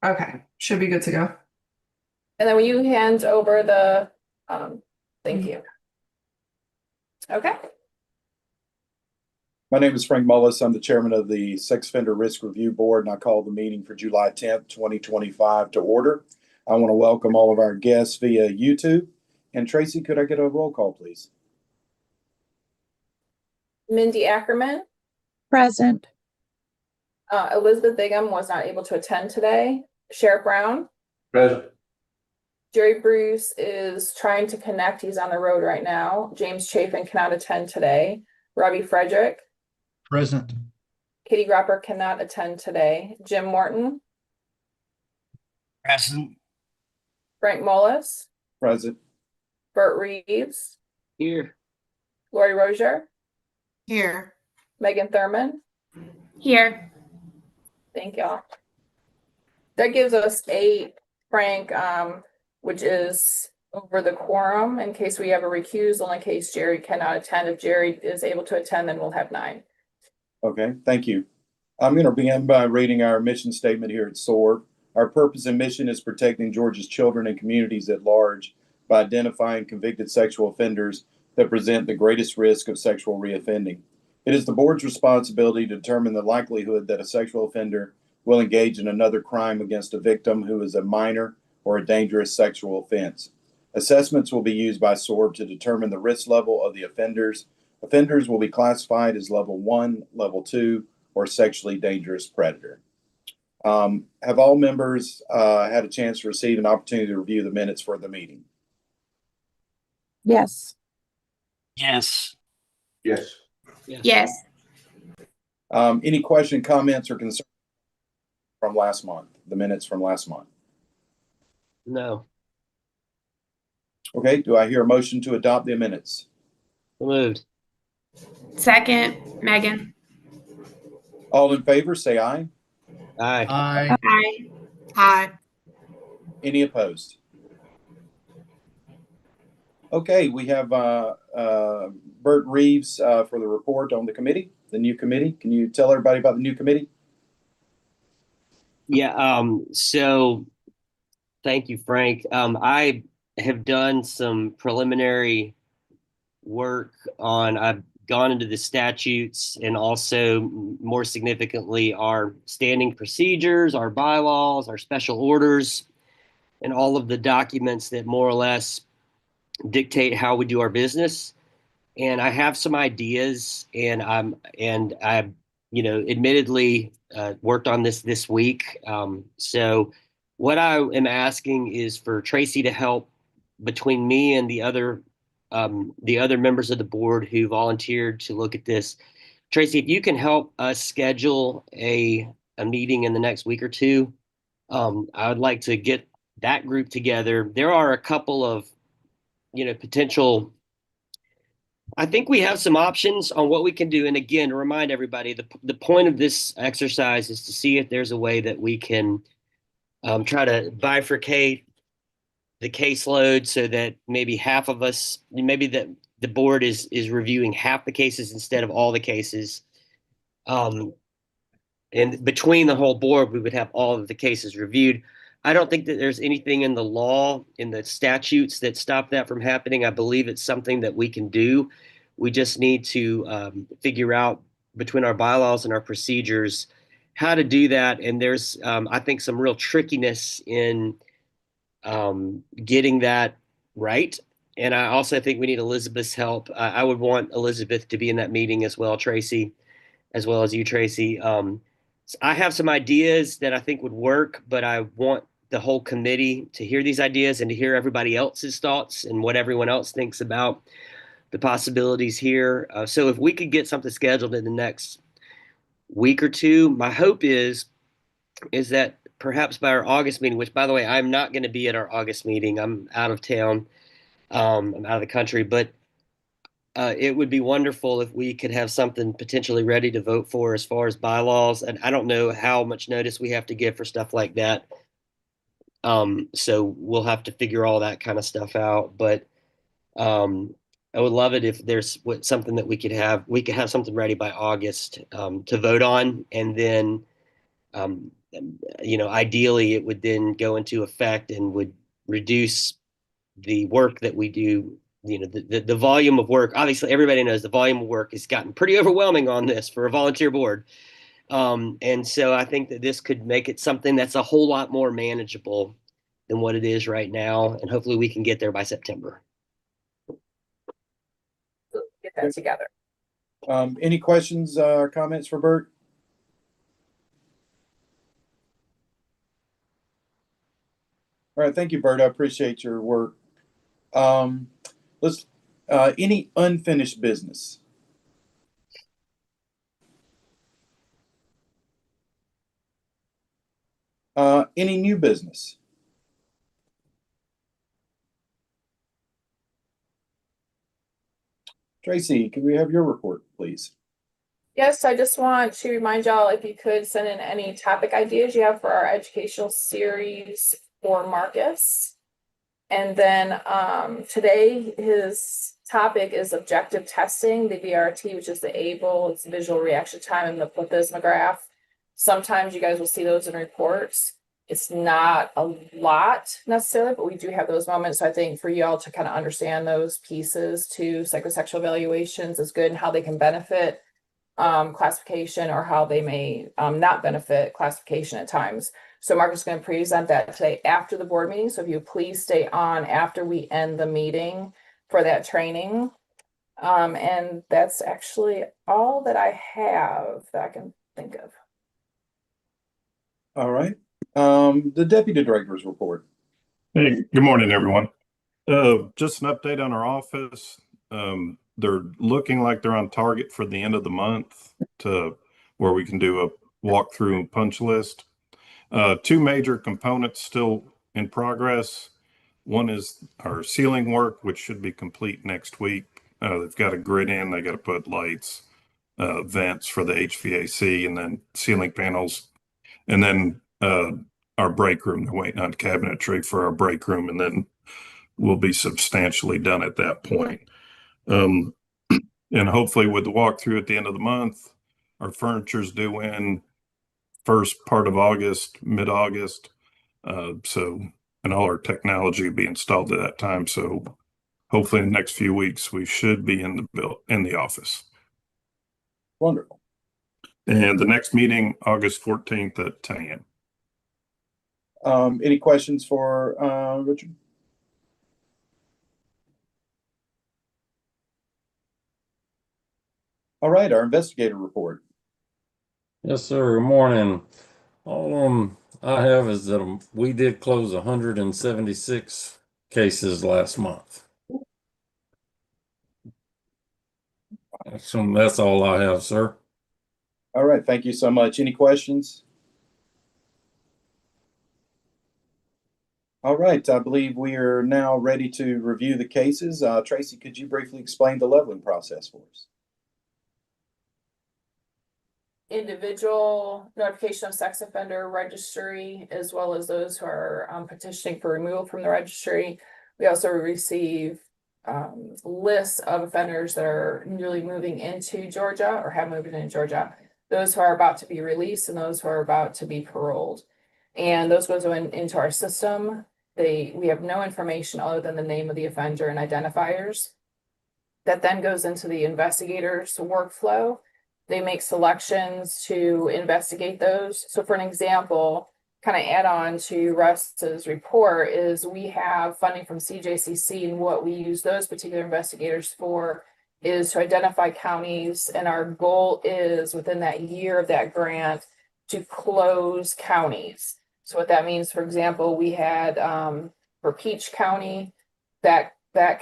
Okay, should be good to go. And then will you hand over the, thank you. Okay. My name is Frank Mullis. I'm the chairman of the Sex Offender Risk Review Board, and I call the meeting for July 10th, 2025 to order. I want to welcome all of our guests via YouTube. And Tracy, could I get a roll call, please? Mindy Ackerman. Present. Elizabeth Bigham was not able to attend today. Sheriff Brown. Present. Jerry Bruce is trying to connect. He's on the road right now. James Chafin cannot attend today. Robbie Frederick. Present. Katie Gropper cannot attend today. Jim Morton. Present. Frank Mullis. Present. Bert Reeves. Here. Lori Rozier. Here. Megan Thurman. Here. Thank y'all. That gives us 8, Frank, which is over the quorum in case we have a recusal, in case Jerry cannot attend. If Jerry is able to attend, then we'll have 9. Okay, thank you. I'm going to begin by reading our mission statement here at SORRB. Our purpose and mission is protecting Georgia's children and communities at large by identifying convicted sexual offenders that present the greatest risk of sexual reoffending. It is the board's responsibility to determine the likelihood that a sexual offender will engage in another crime against a victim who is a minor or a dangerous sexual offense. Assessments will be used by SORRB to determine the risk level of the offenders. Offenders will be classified as level 1, level 2, or sexually dangerous predator. Have all members had a chance to receive an opportunity to review the minutes for the meeting? Yes. Yes. Yes. Yes. Any question, comments, or concerns from last month, the minutes from last month? No. Okay, do I hear a motion to adopt the minutes? Moved. Second, Megan. All in favor, say aye. Aye. Aye. Aye. Any opposed? Okay, we have Bert Reeves for the report on the committee, the new committee. Can you tell everybody about the new committee? Yeah, so thank you, Frank. I have done some preliminary work on, I've gone into the statutes and also more significantly our standing procedures, our bylaws, our special orders, and all of the documents that more or less dictate how we do our business. And I have some ideas, and I, admittedly worked on this week. So what I am asking is for Tracy to help between me and the other members of the board who volunteered to look at this. Tracy, if you can help us schedule a meeting in the next week or two, I would like to get that group together. There are a couple of, potential. I think we have some options on what we can do. And again, to remind everybody, the point of this exercise is to see if there's a way that we can try to bifurcate the caseload so that maybe half of us, maybe that the board is reviewing half the cases instead of all the cases. And between the whole board, we would have all of the cases reviewed. I don't think that there's anything in the law, in the statutes that stop that from happening. I believe it's something that we can do. We just need to figure out between our bylaws and our procedures how to do that. And there's, I think, some real trickiness in getting that right. And I also think we need Elizabeth's help. I would want Elizabeth to be in that meeting as well, Tracy, as well as you, Tracy. So I have some ideas that I think would work, but I want the whole committee to hear these ideas and to hear everybody else's thoughts and what everyone else thinks about the possibilities here. So if we could get something scheduled in the next week or two, my hope is that perhaps by our August meeting, which by the way, I'm not going to be at our August meeting. I'm out of town. I'm out of the country, but it would be wonderful if we could have something potentially ready to vote for as far as bylaws. And I don't know how much notice we have to give for stuff like that. So we'll have to figure all that kind of stuff out. But I would love it if there's something that we could have something ready by August to vote on. And then ideally it would then go into effect and would reduce the work that we do. The volume of work, obviously everybody knows the volume of work has gotten pretty overwhelming on this for a volunteer board. And so I think that this could make it something that's a whole lot more manageable than what it is right now. And hopefully we can get there by September. Get that together. Any questions or comments for Bert? All right, thank you, Bert. I appreciate your work. Any unfinished business? Any new business? Tracy, can we have your report, please? Yes, I just want to remind y'all, if you could send in any topic ideas you have for our educational series for Marcus. And then today his topic is objective testing, the VRT, which is the ABLE, it's visual reaction time, and the plethysmograph. Sometimes you guys will see those in reports. It's not a lot necessarily, but we do have those moments. So I think for y'all to kind of understand those pieces to psychosexual evaluations is good, and how they can benefit classification, or how they may not benefit classification at times. So Marcus is going to present that today after the board meeting. So if you please stay on after we end the meeting for that training. And that's actually all that I have that I can think of. All right. The deputy director's report. Hey, good morning, everyone. Just an update on our office. They're looking like they're on target for the end of the month to where we can do a walkthrough and punch list. Two major components still in progress. One is our ceiling work, which should be complete next week. They've got a grid in, they got to put lights, vents for the HVAC, and then ceiling panels. And then our break room, they're waiting on cabinetry for our break room, and then we'll be substantially done at that point. And hopefully with the walkthrough at the end of the month, our furniture's due in first part of August, mid-August. And all our technology will be installed at that time. So hopefully in the next few weeks, we should be in the office. Wonderful. And the next meeting, August 14th at 10 a.m. Any questions for Richard? All right, our investigator report. Yes, sir. Good morning. All I have is that we did close 176 cases last month. So that's all I have, sir. All right, thank you so much. Any questions? All right, I believe we are now ready to review the cases. Tracy, could you briefly explain the leveling process for us? Individual notification of sex offender registry, as well as those who are petitioning for removal from the registry. We also receive lists of offenders that are newly moving into Georgia or have moved into Georgia, those who are about to be released and those who are about to be paroled. And those goes into our system. We have no information other than the name of the offender and identifiers. That then goes into the investigator's workflow. They make selections to investigate those. So for an example, kind of add on to Russ's report, is we have funding from CJCC, and what we use those particular investigators for is to identify counties, and our goal is within that year of that grant to close counties. So what that means, for example, we had for Peach County, that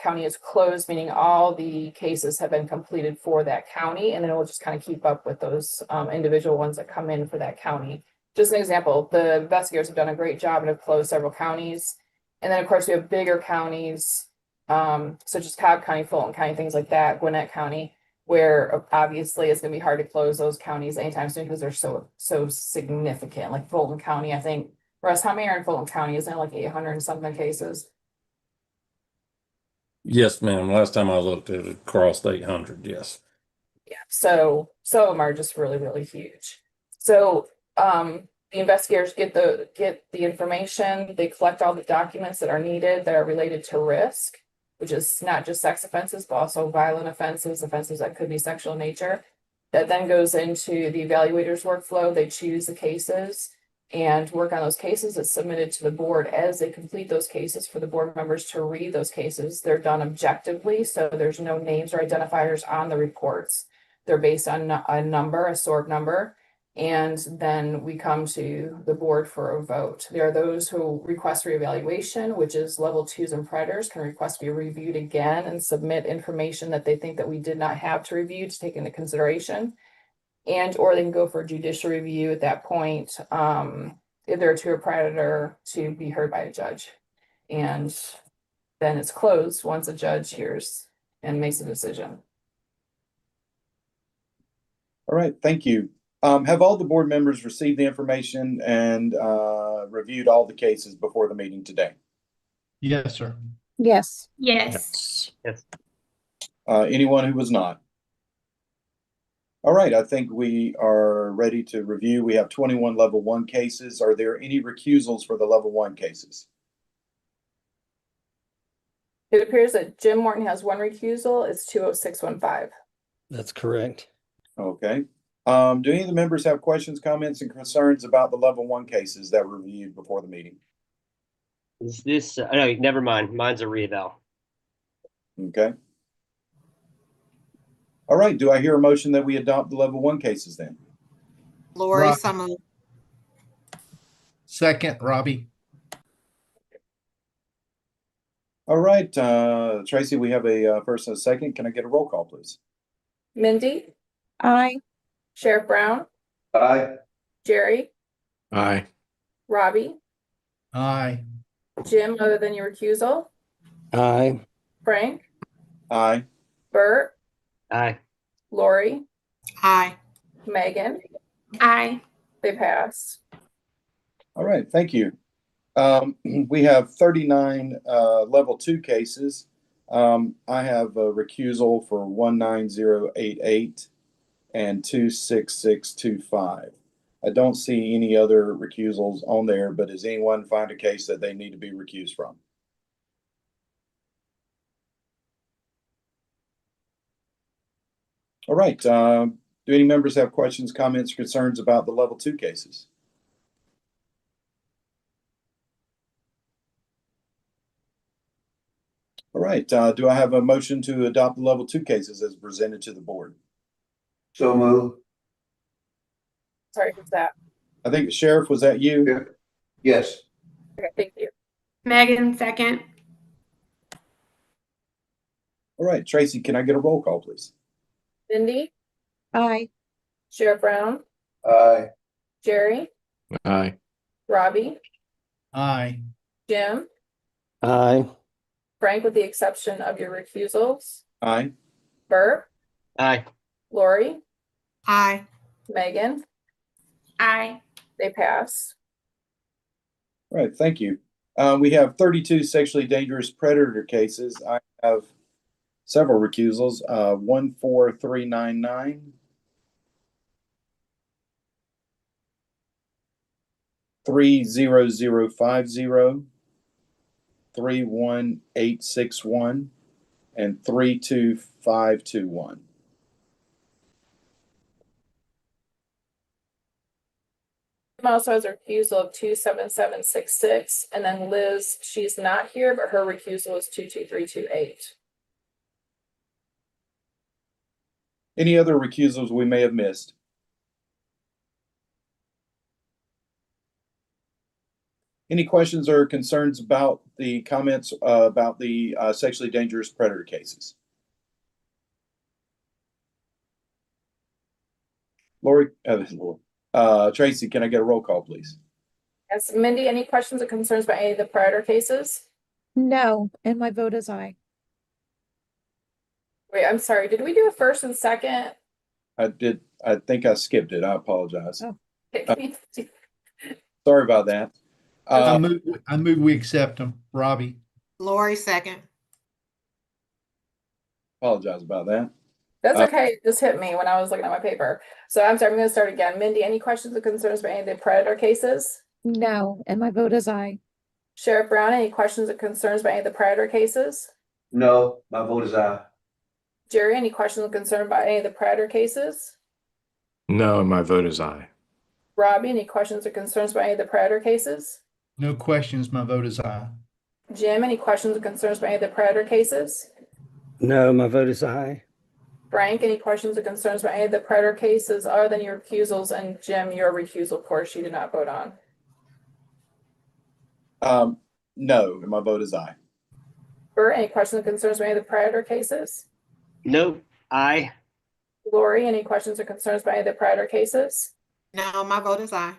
county is closed, meaning all the cases have been completed for that county, and then we'll just kind of keep up with those individual ones that come in for that county. Just an example, the investigators have done a great job and have closed several counties. And then of course we have bigger counties, such as Cobb County, Fulton County, things like that, Gwinnett County, where obviously it's gonna be hard to close those counties anytime soon because they're so significant. Like Fulton County, I think, Russ, how many are in Fulton County? Isn't it like 800 and something cases? Yes, ma'am. Last time I looked, it crossed 800. Yes. Yeah, so some of them are just really, really huge. So The investigators get the information, they collect all the documents that are needed that are related to risk, which is not just sex offenses, but also violent offenses that could be sexual in nature. That then goes into the evaluator's workflow. They choose the cases and work on those cases. It's submitted to the board. As they complete those cases for the board members to read those cases, they're done objectively, so there's no names or identifiers on the reports. They're based on a number, a SORRB number, and then we come to the board for a vote. There are those who request reevaluation, which is level 2s and predators can request to be reviewed again and submit information that they think that we did not have to review to take into consideration. And or they can go for judicial review at that point, if they're to a predator, to be heard by a judge. And then it's closed once a judge hears and makes a decision. All right, thank you. Have all the board members received the information and reviewed all the cases before the meeting today? Yes, sir. Yes. Yes. Anyone who was not? All right, I think we are ready to review. We have 21 level 1 cases. Are there any recusals for the level 1 cases? It appears that Jim Morton has 1 recusal. It's 20615. That's correct. Okay. Do any of the members have questions, comments, and concerns about the level 1 cases that were reviewed before the meeting? Is this, no, never mind. Mine's a reeval. Okay. All right, do I hear a motion that we adopt the level 1 cases then? Lori, Robbie. so moved. Second, Robbie. All right, Tracy, we have a first and a second. Can I get a roll call, please? Mindy, Aye. Sheriff Brown, Aye. Jerry, Aye. Robbie, Aye. Jim, other than your recusal, Aye. Frank, Aye. Bert, Aye. Lori, Aye. Megan. Aye. They pass. All right, thank you. We have 39 level 2 cases. I have a recusal for 19088 and 26625. I don't see any other recusals on there, but does anyone find a case that they need to be recused from? All right, do any members have questions, comments, concerns about the level 2 cases? All right, do I have a motion to adopt the level 2 cases as presented to the board? So move. Sorry, who's that? I think Sheriff, was that you? Yeah. Yes. Okay, thank you. Megan, second. All right, Tracy, can I get a roll call, please? Mindy, Aye. Sheriff Brown, Aye. Jerry, Aye. Robbie, Aye. Jim, Aye. Frank, with the exception of your recusals, Aye. Bert, Aye. Lori, Aye. Megan. Aye. They pass. All right, thank you. We have 32 sexually dangerous predator cases. I have several recusals, 14399, 30050, 31861, and 32521. Also has a recusal of 27766, and then Liz, she's not here, but her recusal is 22328. Any other recusals we may have missed? Any questions or concerns about the comments about the sexually dangerous predator cases? Lori, Tracy, can I get a roll call, please? Yes, Mindy, any questions or concerns about any of the predator cases? No, and my vote is aye. Wait, I'm sorry, did we do a first and second? I did. I think I skipped it. I apologize. Oh. Sorry about that. I move we accept them. Robbie. Lori, second. Apologize about that. That's okay. It just hit me when I was looking at my paper. So I'm sorry, I'm gonna start again. Mindy, any questions or concerns about any of the predator cases? No, and my vote is aye. Sheriff Brown, any questions or concerns about any of the predator cases? No, my vote is aye. Jerry, any questions or concerns about any of the predator cases? No, and my vote is aye. Robbie, any questions or concerns about any of the predator cases? No questions. My vote is aye. Jim, any questions or concerns about any of the predator cases? No, my vote is aye. Frank, any questions or concerns about any of the predator cases other than your recusals? And Jim, your recusal, of course, you did not vote on. No, and my vote is aye. Bert, any questions or concerns about any of the predator cases? Nope. Aye. Lori, any questions or concerns about any of the predator cases? No, my vote is aye.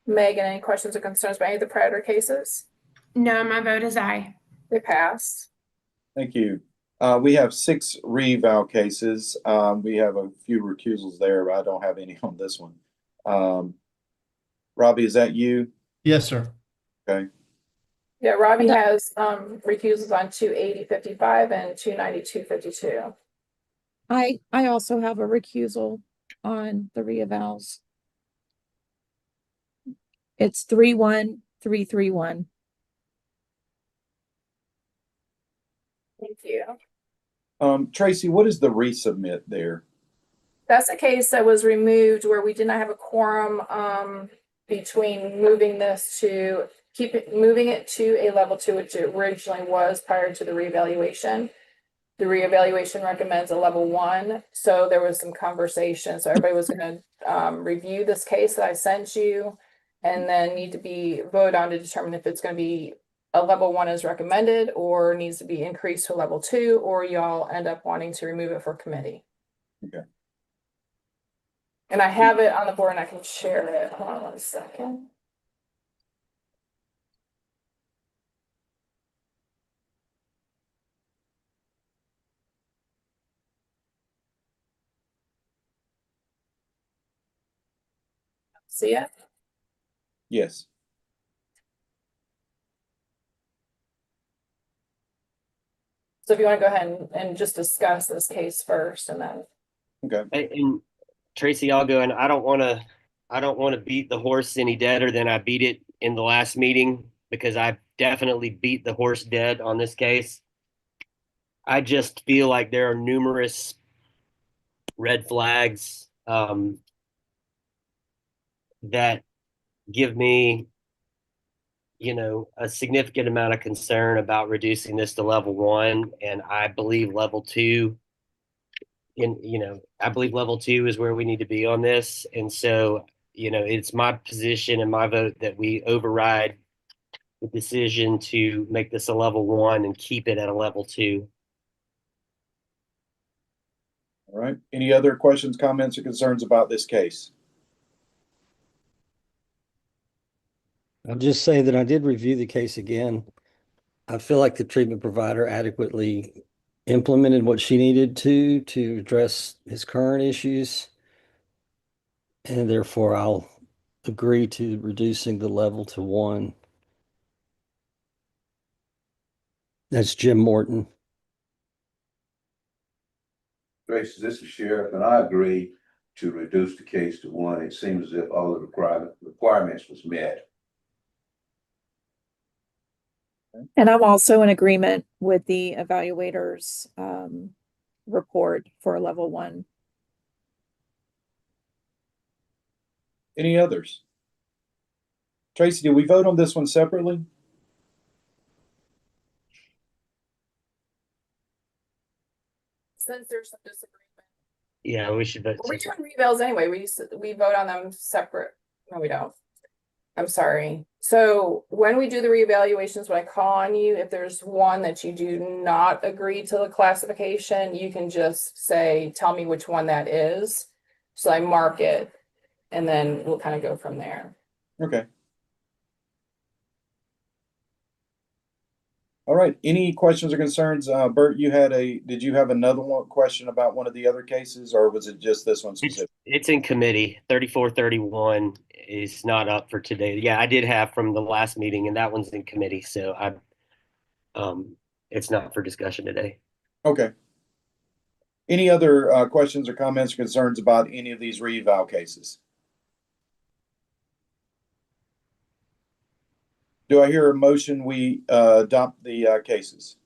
Megan, any questions or concerns about any of the predator cases? No, my vote is aye. They pass. Thank you. We have 6 reval cases. We have a few recusals there, but I don't have any on this one. Robbie, is that you? Yes, sir. Okay. Yeah, Robbie No. has recusals on 280-55 and 292-52. I also have a recusal on the reavals. It's 31331. Thank you. Tracy, what is the resubmit there? That's a case that was removed where we did not have a quorum between moving moving it to a level 2, which it originally was prior to the reevaluation. The reevaluation recommends a level 1, so there was some conversation. So everybody was going to review this case that I sent you, and then need to be voted on to determine if it's going to be a level 1 is recommended or needs to be increased to a level 2, or y'all end up wanting to remove it for committee. Okay. And I have it on the board and I can share it. Hold on 1 second. See it? Yes. So if you want to go ahead and just discuss this case first and then. Okay. And Tracy, I'll go, and I don't want to beat the horse any deader than I beat it in the last meeting, because I definitely beat the horse dead on this case. I just feel like there are numerous red flags that give me, a significant amount of concern about reducing this to level 1. And I believe level 2 I believe level 2 is where we need to be on this. And so, it's my position and my vote that we override the decision to make this a level 1 and keep it at a level 2. All right. Any other questions, comments, or concerns about this case? I'll just say that I did review the case again. I feel like the treatment provider adequately implemented what she needed to address his current issues. And therefore I'll agree to reducing the level to 1. That's Jim Morton. Tracy, this is Sheriff, and I agree to reduce the case to 1. It seems as if all of the requirements was met. And I'm also in agreement with the evaluator's report for level 1. Any others? Tracy, did we vote on this one separately? Since there's some disagreement. Yeah, we should vote. Well, we turn revals anyway. We vote on them separate. No, we don't. I'm sorry. So when we do the reevaluations, when I call on you, if there's one that you do not agree to the classification, you can just say, tell me which one that is. So I mark it, and then we'll kind of go from there. Okay. All right. Any questions or concerns? Bert, did you have another question about one of the other cases, or was it just this one specific? It's in committee. 3431 is not up for today. Yeah, I did have from the last meeting, and that one's in committee. So it's not for discussion today. Okay. Any other questions or comments or concerns about any of these reeval cases? Do I hear a motion we adopt the cases?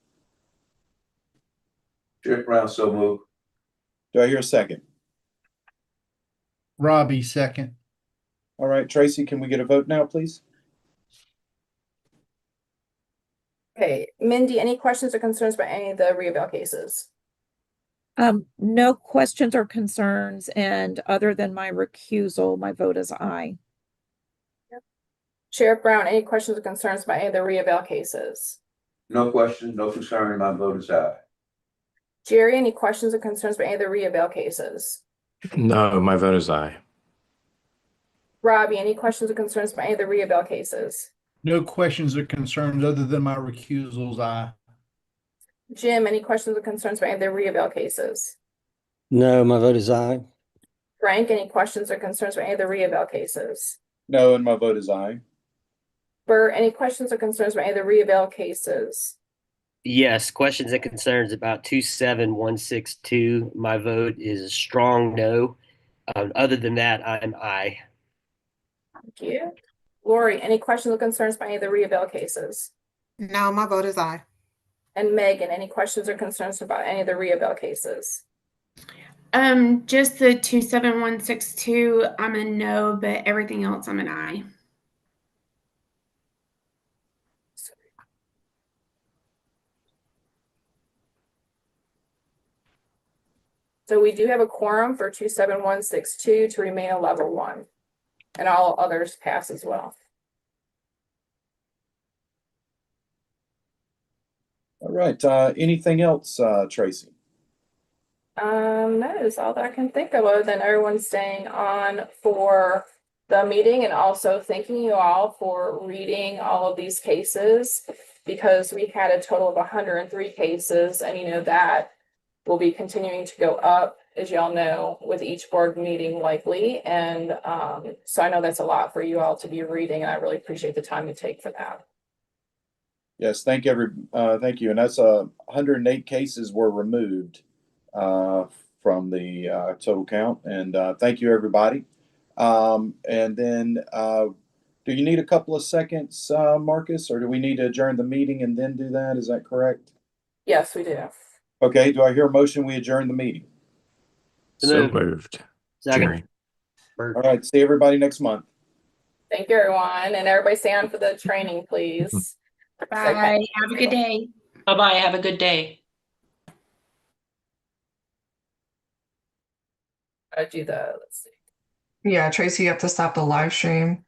Sheriff Brown, so moved. Do I hear a second? Robbie, second. All right, Tracy, can we get a vote now, please? Okay, Mindy, any questions or concerns about any of the reeval cases? No questions or concerns, and other than my recusal, my vote is aye. Sheriff Brown, any questions or concerns about any of the reeval cases? No question, no concern, my vote is aye. Jerry, any questions or concerns about any of the reeval cases? No, my vote is aye. Robbie, any questions or concerns about any of the reeval cases? No questions or concerns other than my recusals, aye. Jim, any questions or concerns about any of the reeval cases? No, my vote is aye. Frank, any questions or concerns about any of the reeval cases? No, and my vote is aye. Bert, any questions or concerns about any of the reeval cases? Yes, questions and concerns about 27162. My vote is a strong no. Other than that, I'm aye. Thank you. Lori, any questions or concerns about any of the reeval cases? No, my vote is aye. And Megan, any questions or concerns about any of the reeval cases? Just the 27162, I'm a no, but everything else I'm an aye. So we do have a quorum for 27162 to remain a level 1. And all others pass as well. All right, anything else, Tracy? That is all that I can think of, other than everyone staying on for the meeting, and also thanking you all for reading all of these cases, because we had a total of 103 cases, and you know that will be continuing to go up, as y'all know, with each board meeting likely. And so I know that's a lot for you all to be reading, and I really appreciate the time you take for that. Yes, thank you. And that's 108 cases were removed from the total count. And thank you, everybody. And then do you need a couple of seconds, Marcus, or do we need to adjourn the meeting and then do that? Is that correct? Yes, we do. Okay, do I hear a motion we adjourn the meeting? So moved. Second. Jerry. All right, see everybody next month. Thank you, everyone. And everybody stay on for the training, please. Bye. Okay. Have a good day. Bye-bye. Have a good day. I do the, let's see. Yeah, Tracy, you have to stop the live stream.